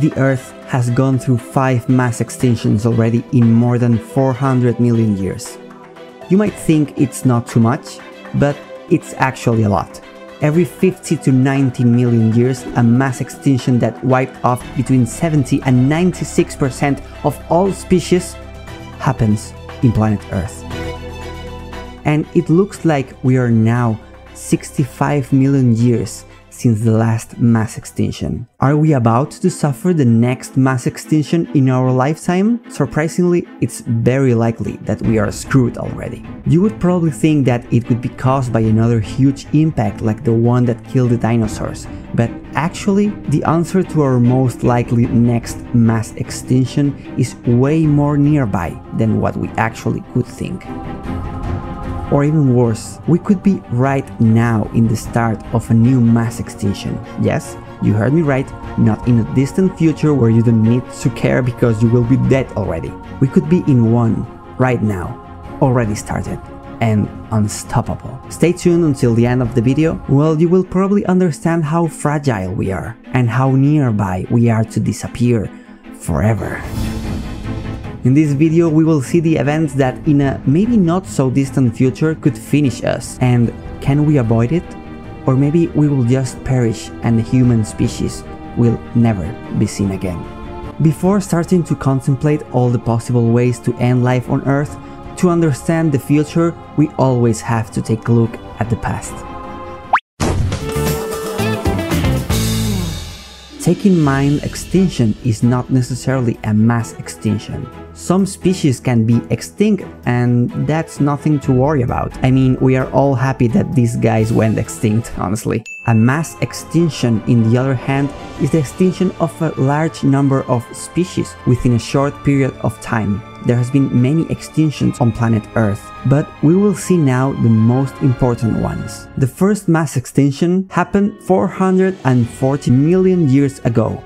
The Earth has gone through 5 mass extinctions already in more than 400 million years. You might think it's not too much, but it's actually a lot. Every 50 to 90 million years, a mass extinction that wiped off between 70 and 96% of all species happens in planet Earth. And it looks like we are now 65 million years since the last mass extinction. Are we about to suffer the next mass extinction in our lifetime? Surprisingly, it's very likely that we are screwed already. You would probably think that it could be caused by another huge impact like the one that killed the dinosaurs, but actually, the answer to our most likely next mass extinction is way more nearby than what we actually could think. Or even worse, we could be right now in the start of a new mass extinction. Yes, you heard me right, not in a distant future where you don't need to care because you will be dead already. We could be in one right now, already started, and unstoppable. Stay tuned until the end of the video. Well, you will probably understand how fragile we are and how nearby we are to disappear forever. In this video, we will see the events that in a maybe not so distant future could finish us. And can we avoid it? Or maybe we will just perish and the human species will never be seen again. Before starting to contemplate all the possible ways to end life on Earth, to understand the future, we always have to take a look at the past. Take in mind, extinction is not necessarily a mass extinction. Some species can be extinct and that's nothing to worry about. I mean, we are all happy that these guys went extinct, honestly. A mass extinction, in the other hand, is the extinction of a large number of species within a short period of time. There has been many extinctions on planet Earth, but we will see now the most important ones. The first mass extinction happened 440 million years ago.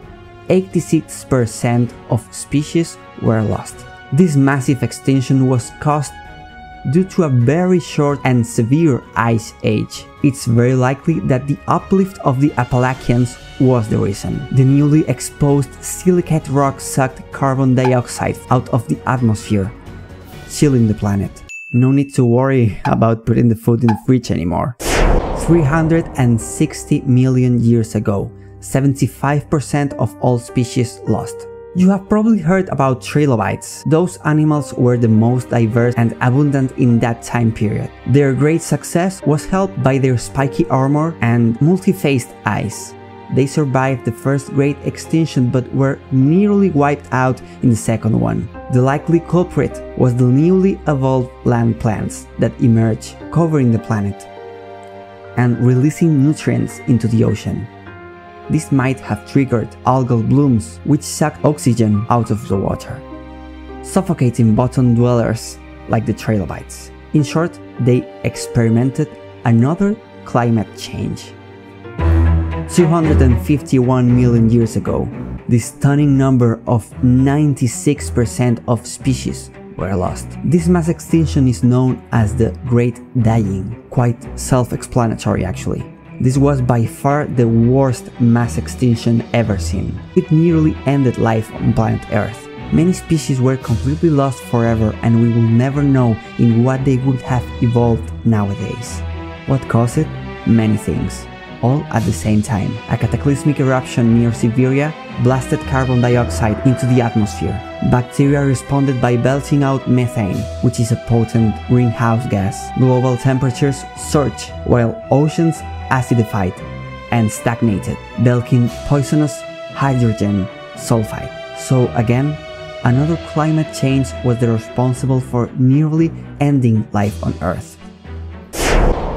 86% of species were lost. This massive extinction was caused due to a very short and severe ice age. It's very likely that the uplift of the Appalachians was the reason. The newly exposed silicate rock sucked carbon dioxide out of the atmosphere, chilling the planet. No need to worry about putting the food in the fridge anymore. 360 million years ago, 75% of all species lost. You have probably heard about trilobites. Those animals were the most diverse and abundant in that time period. Their great success was helped by their spiky armor and multi-faced eyes. They survived the first great extinction but were nearly wiped out in the second one. The likely culprit was the newly evolved land plants that emerged, covering the planet and releasing nutrients into the ocean. This might have triggered algal blooms, which suck oxygen out of the water, suffocating bottom dwellers like the trilobites. In short, they experimented another climate change. 251 million years ago, the stunning number of 96% of species were lost. This mass extinction is known as the Great Dying, quite self-explanatory actually. This was by far the worst mass extinction ever seen. It nearly ended life on planet Earth. Many species were completely lost forever and we will never know in what they would have evolved nowadays. What caused it? Many things, all at the same time. A cataclysmic eruption near Siberia blasted carbon dioxide into the atmosphere. Bacteria responded by belching out methane, which is a potent greenhouse gas. Global temperatures surged while oceans acidified and stagnated, belching poisonous hydrogen sulfide. So again, another climate change was responsible for nearly ending life on Earth.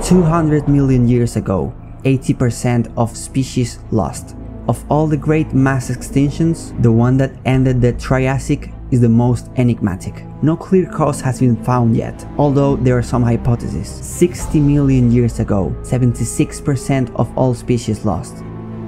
200 million years ago, 80% of species lost. Of all the great mass extinctions, the one that ended the Triassic is the most enigmatic. No clear cause has been found yet, although there are some hypotheses. 60 million years ago, 76% of all species lost.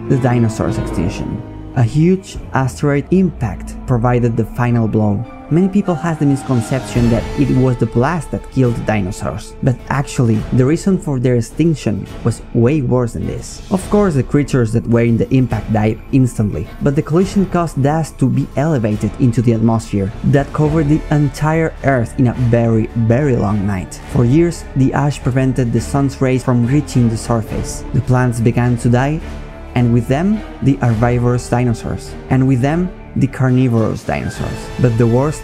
The dinosaurs extinction. A huge asteroid impact provided the final blow. Many people have the misconception that it was the blast that killed the dinosaurs, but actually the reason for their extinction was way worse than this. Of course, the creatures that were in the impact died instantly, but the collision caused dust to be elevated into the atmosphere that covered the entire Earth in a very, very long night. For years, the ash prevented the sun's rays from reaching the surface. The plants began to die, and with them, the herbivorous dinosaurs, and with them, the carnivorous dinosaurs. But the worst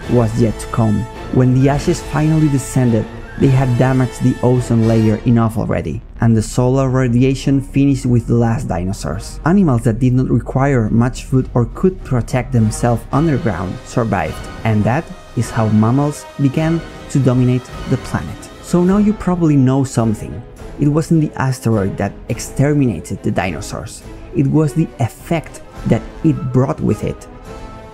was yet to come. When the ashes finally descended, they had damaged the ozone layer enough already, and the solar radiation finished with the last dinosaurs. Animals that did not require much food or could protect themselves underground survived, and that is how mammals began to dominate the planet. So now you probably know something. It wasn't the asteroid that exterminated the dinosaurs. It was the effect that it brought with it.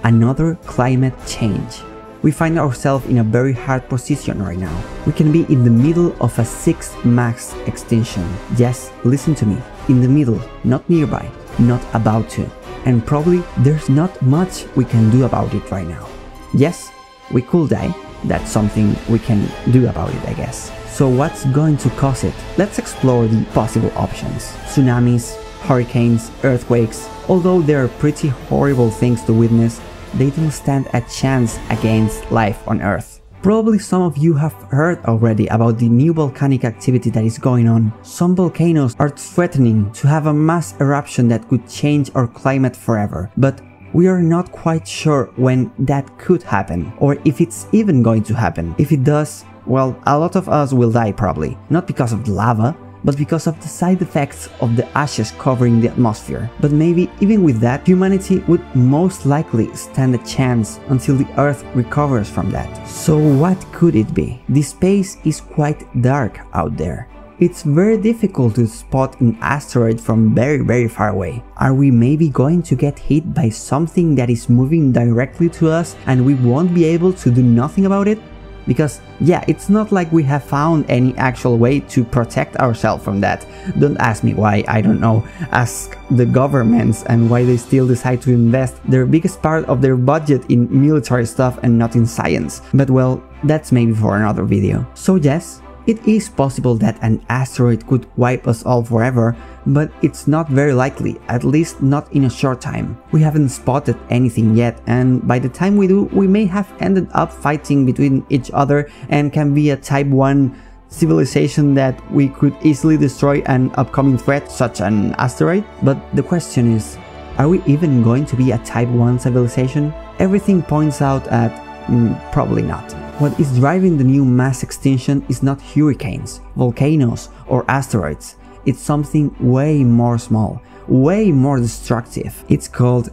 Another climate change. We find ourselves in a very hard position right now. We can be in the middle of a 6th mass extinction. Yes, listen to me. In the middle, not nearby, not about to. And probably there's not much we can do about it right now. Yes, we could die. That's something we can do about it, I guess. So what's going to cause it? Let's explore the possible options. Tsunamis, hurricanes, earthquakes. Although they are pretty horrible things to witness, they don't stand a chance against life on Earth. Probably some of you have heard already about the new volcanic activity that is going on. Some volcanoes are threatening to have a mass eruption that could change our climate forever, but we are not quite sure when that could happen, or if it's even going to happen. If it does, well, a lot of us will die probably, not because of the lava, but because of the side effects of the ashes covering the atmosphere. But maybe even with that, humanity would most likely stand a chance until the Earth recovers from that. So what could it be? The space is quite dark out there. It's very difficult to spot an asteroid from very, very far away. Are we maybe going to get hit by something that is moving directly to us and we won't be able to do nothing about it? Because yeah, it's not like we have found any actual way to protect ourselves from that. Don't ask me why, I don't know. Ask the governments and why they still decide to invest their biggest part of their budget in military stuff and not in science. But well, that's maybe for another video. So yes, it is possible that an asteroid could wipe us all forever, but it's not very likely, at least not in a short time. We haven't spotted anything yet, and by the time we do, we may have ended up fighting between each other and can be a Type 1 civilization that we could easily destroy an upcoming threat such an asteroid. But the question is, are we even going to be a Type 1 civilization? Everything points out at probably not. What is driving the new mass extinction is not hurricanes, volcanoes, or asteroids. It's something way more small, way more destructive. It's called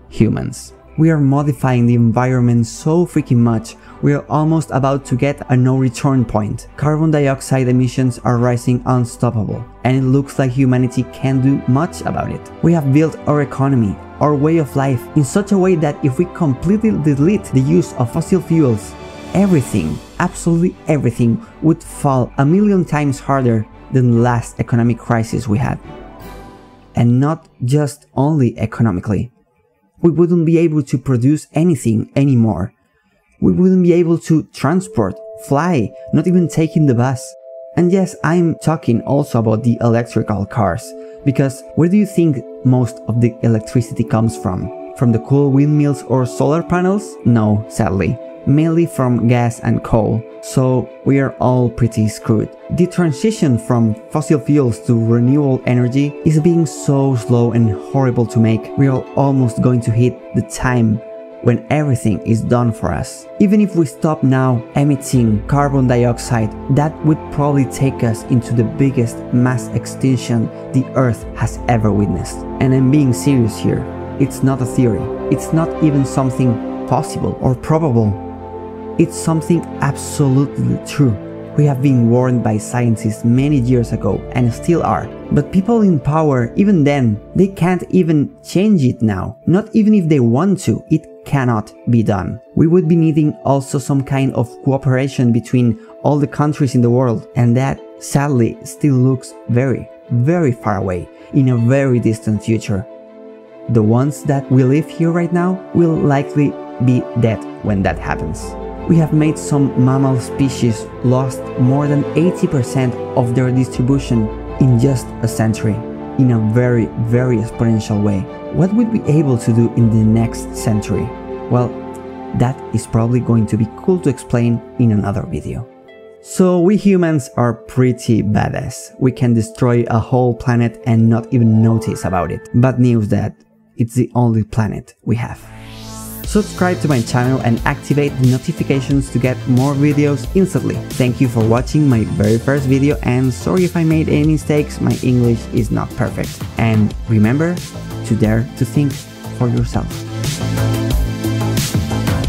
humans. We are modifying the environment so freaking much, we are almost about to get a no-return point. Carbon dioxide emissions are rising unstoppable, and it looks like humanity can't do much about it. We have built our economy, our way of life, in such a way that if we completely delete the use of fossil fuels, everything, absolutely everything, would fall 1,000,000 times harder than the last economic crisis we had. And not just only economically. We wouldn't be able to produce anything anymore. We wouldn't be able to transport, fly, not even taking the bus. And yes, I'm talking also about the electrical cars, because where do you think most of the electricity comes from? From the cool windmills or solar panels? No, sadly. Mainly from gas and coal, so we are all pretty screwed. The transition from fossil fuels to renewable energy is being so slow and horrible to make. We are almost going to hit the time when everything is done for us. Even if we stop now emitting carbon dioxide, that would probably take us into the biggest mass extinction the Earth has ever witnessed. And I'm being serious here. It's not a theory. It's not even something possible or probable. It's something absolutely true. We have been warned by scientists many years ago and still are. But people in power, even then, they can't even change it now. Not even if they want to, it cannot be done. We would be needing also some kind of cooperation between all the countries in the world, and that sadly still looks very, very far away in a very distant future. The ones that we live here right now will likely be dead when that happens. We have made some mammal species lost more than 80% of their distribution in just a century, in a very, very exponential way. What would we be able to do in the next century? Well, that is probably going to be cool to explain in another video. So we humans are pretty badass. We can destroy a whole planet and not even notice about it. Bad news that it's the only planet we have. Subscribe to my channel and activate the notifications to get more videos instantly. Thank you for watching my very first video, and sorry if I made any mistakes, my English is not perfect. And remember to dare to think for yourself.